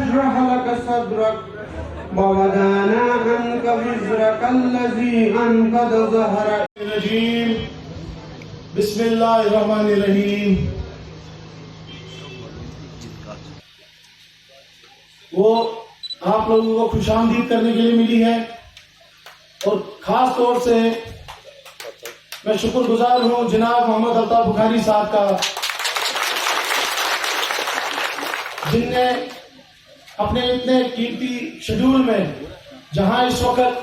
نشرح لك صدرك ووضعنا عنك وزرك الذي أنقض ظهرك. بسم اللہ الرحمن الرحیم. وہ آپ لوگوں کو خوش آمدید کرنے کے لیے ملی ہے اور خاص طور سے میں شکر گزار ہوں جناب محمد الطاف بخاری صاحب کا، جن نے اپنے اتنے قیمتی شیڈول میں، جہاں اس وقت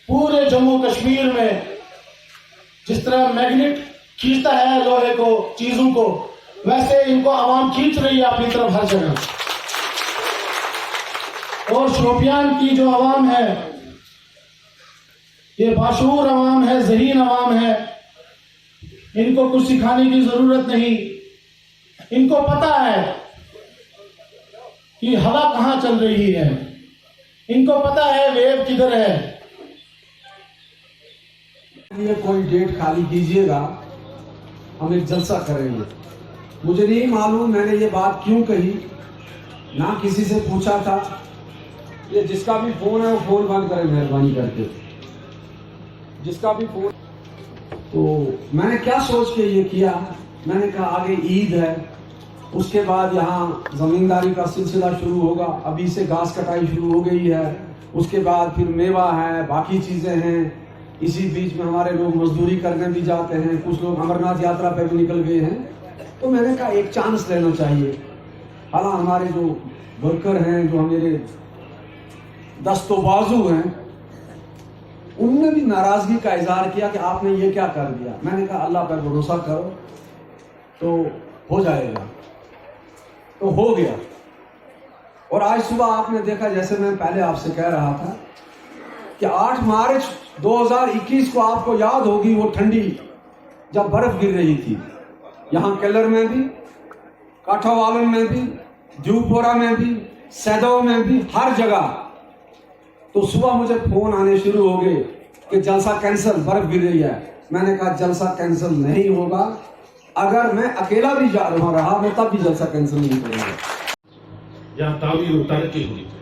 پورے جموں کشمیر میں جس طرح میگنیٹ کھینچتا ہے لوہے کو، چیزوں کو، ویسے ان کو عوام کھینچ رہی ہے اپنی طرف ہر جگہ. اور شوپیان کی جو عوام ہے یہ باشعور عوام ہے، ذہین عوام ہے. ان کو کچھ سکھانے کی ضرورت نہیں، ان کو پتا ہے کہ ہوا کہاں چل رہی ہے، ان کو پتا ہے ویو کدھر ہے. یہ کوئی ڈیٹ خالی کیجئے گا، ہم ایک جلسہ کریں گے. مجھے نہیں معلوم میں نے یہ بات کیوں کہی، نہ کسی سے پوچھا تھا. یہ جس کا بھی فون ہے وہ فون بند کرے مہربانی کر کے، جس کا بھی فون. تو میں نے کیا سوچ کے یہ کیا، میں نے کہا آگے عید ہے، اس کے بعد یہاں زمینداری کا سلسلہ شروع ہوگا. ابھی سے گھاس کٹائی شروع ہو گئی ہے، اس کے بعد پھر میوہ ہے، باقی چیزیں ہیں. اسی بیچ میں ہمارے لوگ مزدوری کرنے بھی جاتے ہیں، کچھ لوگ امرناتھ یاترا پہ بھی نکل گئے ہیں. تو میں نے کہا ایک چانس لینا چاہیے. حالانکہ ہمارے جو ورکر ہیں، جو میرے دست و بازو ہیں، ان نے بھی ناراضگی کا اظہار کیا کہ آپ نے یہ کیا کر دیا. میں نے کہا اللہ پر بھروسہ کرو تو ہو جائے گا. تو ہو گیا. اور آج صبح آپ نے دیکھا، جیسے میں پہلے آپ سے کہہ رہا تھا کہ 8 مارچ 2021 کو آپ کو یاد ہوگی وہ ٹھنڈی جب برف گر رہی تھی، یہاں کیلر میں بھی، کاٹھا والن میں بھی، جوپورا میں بھی، سیدو میں بھی، ہر جگہ. تو صبح مجھے فون آنے شروع ہو گئے کہ جلسہ کینسل، برف گر رہی ہے. میں نے کہا جلسہ کینسل نہیں ہوگا، اگر میں اکیلا بھی جا رہا میں تب بھی جلسہ کینسل نہیں کروں گا. یہاں تعمیر و ترقی ہوئی تھی،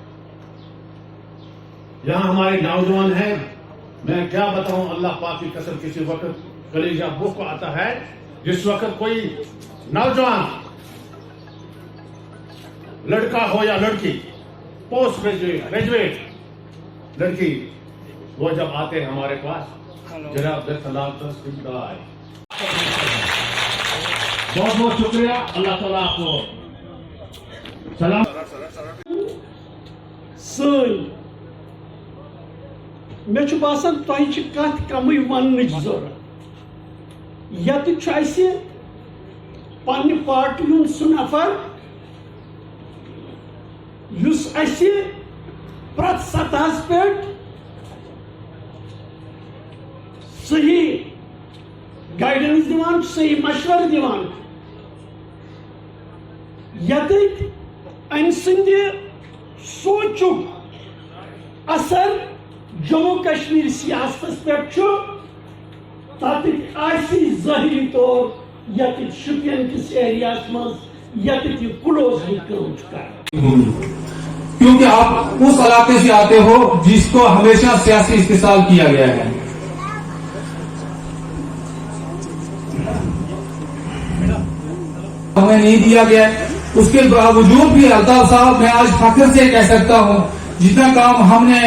یہاں ہمارے نوجوان ہیں. میں کیا بتاؤں، اللہ پاک کی قسم، کسی وقت کلیجہ بخ آتا ہے جس وقت کوئی نوجوان لڑکا ہو یا لڑکی، پوسٹ گریجویٹ لڑکی، وہ جب آتے ہیں ہمارے پاس، جناب بہت بہت شکریہ. اللہ تعالیٰ آپ کو سلام. مے چھ باسان تۄہہِ چھِ کتھ کمٕے وننٕچ ضروٗرت. ییٚتہِ چھُ اَسہِ پننہِ پارٹی ہُنٛد سُہ نفر یُس اَسہِ پرٛٮ۪تھ سطحس پٮ۪ٹھ صحیح گایڈنس دِوان چھُ، صحیح مشورٕ دِوان. ییٚتِکۍ أمۍ سٕنٛدِ سونٛچُک اثر جموں کشمیر سیاستس پہ تتک آسی ظاہری طور یتک شپین کس ایریاس مز یتک یہ کلوز کر. کیونکہ آپ اس علاقے سے آتے ہو جس کو ہمیشہ سیاسی استحصال کیا گیا ہے. ہمیں نہیں دیا گیا، اس کے باوجود بھی الطاف صاحب میں آج فخر سے کہہ سکتا ہوں جتنا کام ہم نے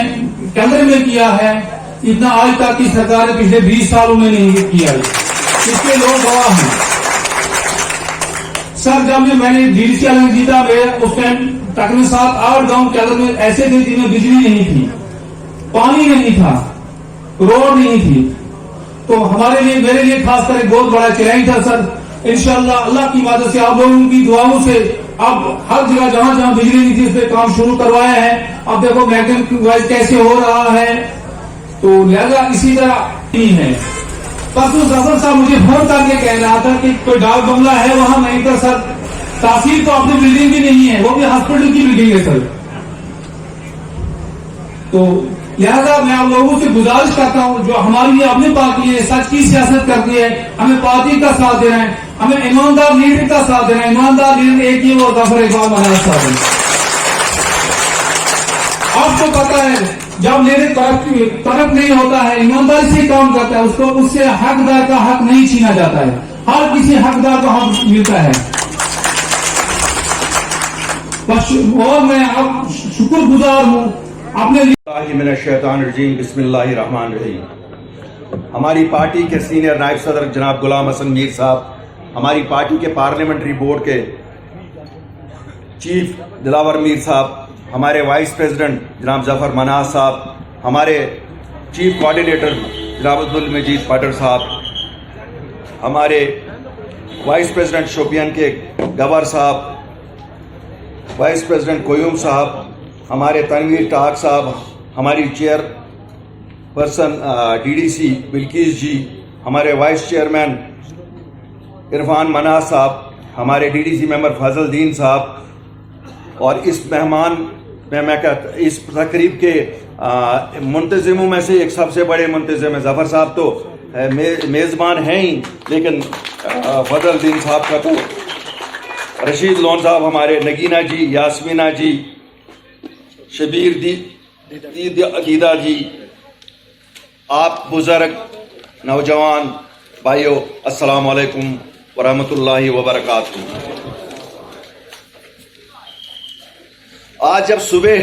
کیمرے میں کیا ہے اتنا آج تک کی سرکار پچھلے 20 سالوں میں نہیں کیا ہے. اس کے لوگ گواہ ہیں. سر جب میں نے DDC الیکشن جیتا اس ٹائم تقریباً 7-8 گاؤں کیلر میں ایسے تھے جن میں بجلی نہیں تھی، پانی نہیں تھا، روڈ نہیں تھی. تو ہمارے لیے، میرے لیے خاص کر ایک بہت بڑا چیلنج تھا سر. انشاءاللہ اللہ کی مدد سے، آپ لوگوں کی دعاؤں سے اب ہر جگہ جہاں جہاں بجلی نہیں تھی اس پہ کام شروع کروایا ہے. اب دیکھو میگن وائز کیسے ہو رہا ہے. تو لہذا اسی طرح نہیں ہے. پرسوں ظفر صاحب مجھے فون کر کے کہہ رہا تھا کہ کوئی ڈاک بنگلہ ہے وہاں. میں کہا سر تحصیل تو اپنی بلڈنگ بھی نہیں ہے، وہ بھی ہاسپٹل کی بلڈنگ ہے سر. تو لہذا میں آپ لوگوں سے گزارش کرتا ہوں جو ہماری یہ اپنی پارٹی ہے، سچ کی سیاست کرتی ہے، ہمیں پارٹی کا ساتھ دینا ہے، ہمیں ایماندار لیڈر کا ساتھ دینا ہے. ایماندار لیڈر ایک ہی وہ ظفر اقبال مہاراج صاحب ہیں. आपको पता है जब मेरे तरफ नहीं होता है, ईमानदारी से काम करता है, उसको उससे हकदार का हक नहीं छीना जाता है, हर किसी हकदार को हक मिलता है। और मैं अब शुक्रगुजार हूँ अपने मिनश्शैतानिर्रजीम, बिस्मिल्लाहिर्रहमानिर्रहीम। हमारी पार्टी के सीनियर नायब सदर जनाब गुलाम हसन मीर साहब, हमारी पार्टी के पार्लियामेंट्री बोर्ड के चीफ दिलावर मीर साहब, हमारे वाइस प्रेसिडेंट जनाब जफर मनाज साहब, हमारे चीफ कोऑर्डिनेटर जनाब अब्दुल मजीद पटर साहब, हमारे वाइस प्रेसिडेंट शोपियान के गवर साहब, वाइस प्रेसिडेंट कोयूम साहब, हमारे तनवीर टाक साहब, हमारी चेयर पर्सन डीडीसी बिल्किस जी, हमारे वाइस चेयरमैन इरफान मनाज साहब, हमारे डीडीसी मेंबर फजलदीन साहब, और इस इस तकरीब के मुंतज़िमों में से एक सबसे बड़े मुंतज़िम है जफ़र साहब, तो मेज़बान हैं ही, लेकिन फजलदीन साहब का तो रशीद लोन साहब, हमारे नगीना जी, यास्मीना जी, शबीर दीदा जी, आप बुज़ुर्ग नौजवान भाइयों, अस्सलाम वालेकुम वरहमतुल्लाहि वबरकातुहू। आज जब सुबह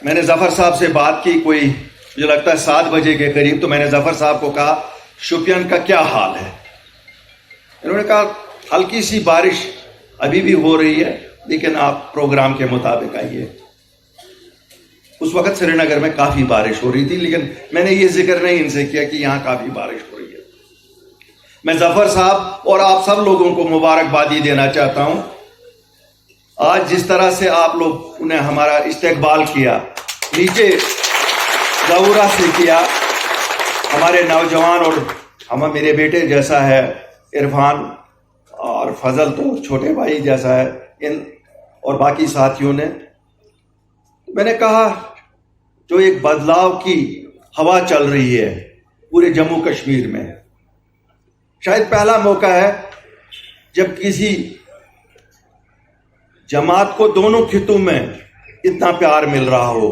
मैंने जफर साहब से बात की, कोई मुझे लगता है 7 बजे के करीब, तो मैंने जफर साहब को कहा शोपियान का क्या हाल है। इन्होंने कहा हल्की सी बारिश अभी भी हो रही है, लेकिन आप प्रोग्राम के मुताबिक आइए। उस वक्त श्रीनगर में काफी बारिश हो रही थी, लेकिन मैंने ये जिक्र नहीं इनसे किया कि यहां काफी बारिश हो रही है। मैं जफर साहब और आप सब लोगों को मुबारकबादी देना चाहता हूं। आज जिस तरह से आप लोग ने हमारा इस्तकबाल किया, नीचे ज़रूरा से किया, हमारे नौजवान और मेरे बेटे जैसा है इरफान, और फजल तो छोटे भाई जैसा है, इन और बाकी साथियों ने, मैंने कहा जो एक बदलाव की हवा चल रही है पूरे जम्मू कश्मीर में, शायद पहला मौका है जब किसी जमात को दोनों खितों में इतना प्यार मिल रहा हो।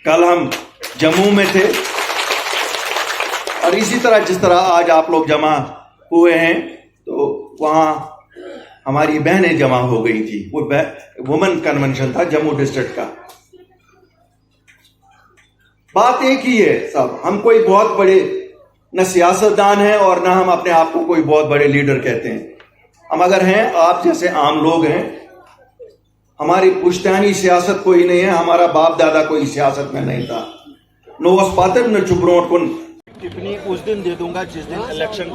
कल हम जम्मू में थे, और इसी तरह जिस तरह आज आप लोग जमा हुए हैं, तो वहाँ हमारी बहनें जमा हो गई थी। वो वुमेन कन्वेंशन था जम्मू डिस्ट्रिक्ट का। बात एक ही है सब, हम कोई बहुत बड़े न सियासतदान हैं और न हम अपने आप को कोई बहुत बड़े लीडर कहते हैं। हम अगर हैं, आप जैसे आम लोग हैं। हमारी पुश्तैनी सियासत कोई नहीं है, हमारा बाप दादा कोई सियासत में नहीं था। नोवस पातर न चुपरोट कुन टिप्पणी उस दिन दे दूंगा जिस दिन इलेक्शन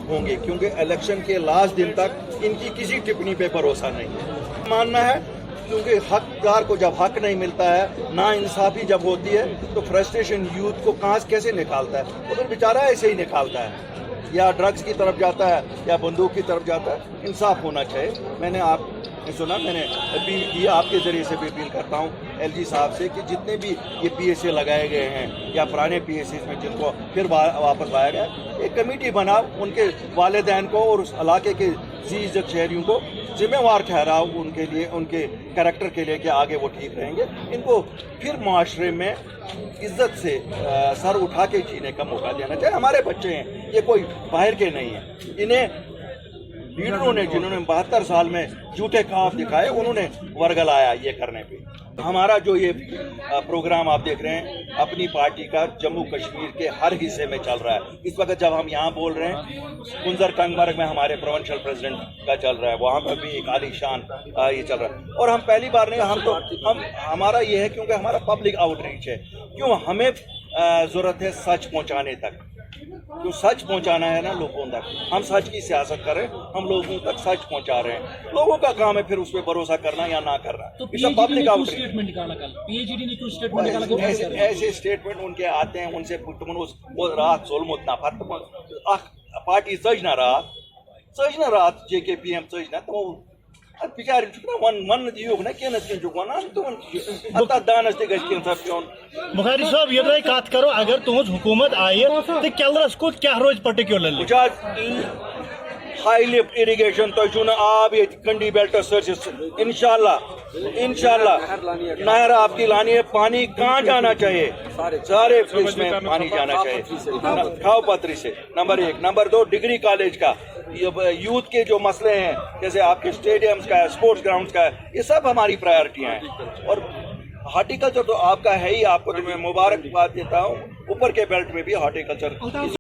होंगे, क्योंकि इलेक्शन के लास्ट दिन तक इनकी किसी टिप्पणी पे भरोसा नहीं है। मानना है, क्योंकि हकदार को जब हक नहीं मिलता है, ना इंसाफी जब होती है, तो फ्रस्ट्रेशन यूथ को कहाँ कैसे निकालता है, तो फिर बेचारा ऐसे ही निकालता है, या ड्रग्स की तरफ जाता है या बंदूक की तरफ जाता है। इंसाफ होना चाहिए। मैंने आपने सुना, मैंने अपील की, आपके ज़रिए से भी अपील करता हूँ एलजी साहब से कि जितने भी ये पीएसए लगाए गए हैं या पुराने पीएसए में जिनको फिर वापस लाया गया, एक कमेटी बना, उनके वालिदैन को और उस इलाके के इज़्ज़त शहरियों को जिम्मेवार ठहराओ, उनके लिए, उनके कैरेक्टर के लिए कि आगे वो ठीक रहेंगे। इनको फिर माशरे में इज्जत से सर उठा के जीने का मौका देना चाहिए। हमारे बच्चे हैं, ये कोई बाहर के नहीं है। इन्हें लीडरों ने, जिन्होंने 72 साल में झूठे ख्वाब दिखाए, उन्होंने वर्गलाया ये करने पे। हमारा जो ये प्रोग्राम आप देख रहे हैं, अपनी पार्टी का जम्मू कश्मीर के हर हिस्से में चल रहा है। इस वक्त जब हम यहाँ बोल रहे हैं, कुंजर कंगमर्ग में हमारे प्रोविंशियल प्रेसिडेंट का चल रहा है, वहाँ पर भी एक आलीशान ये चल रहा है। और हम पहली बार नहीं, हमारा ये है क्योंकि हमारा पब्लिक आउटरीच है। क्यों हमें ज़रूरत है सच पहुँचाने तक, जो सच पहुंचाना है ना लोगों तक। हम सच की सियासत कर रहे हैं, हम लोगों तक सच पहुंचा रहे हैं। लोगों का काम है फिर उस पर भरोसा करना या ना करना। तो पीएचडी ने कुछ स्टेटमेंट निकाला कल, पीएचडी ने कुछ स्टेटमेंट निकाला, ऐसे स्टेटमेंट उनके आते हैं, उनसे वो रात सोलमुत ना पार्टी सजना रात जेकेपीएम सजना तो बिचार वन युग ना क्या तो दानस मुखारी साहब ये कत करो, अगर तुज हुकूमत आये तो कैलरस को क्या रोज पर्टिकुलरली ہائی لفٹ اریگیشن تو چھو نا آب یہ کنڈی بیلٹ سرچز انشاءاللہ نہر آپ کی لانی ہے. پانی کہاں جانا چاہیے؟ سارے فلس میں پانی جانا چاہیے کھاؤ پتری سے. نمبر 1. نمبر 2 ڈگری کالج کا یوتھ کے جو مسئلے ہیں جیسے آپ کے اسٹیڈیمز کا ہے, اسپورٹس گراؤنڈز کا ہے, یہ سب ہماری پرائرٹیاں ہیں. اور ہارٹیکلچر تو آپ کا ہے ہی, آپ کو میں مبارکباد دیتا ہوں. اوپر کے بیلٹ میں بھی ہارٹیکلچر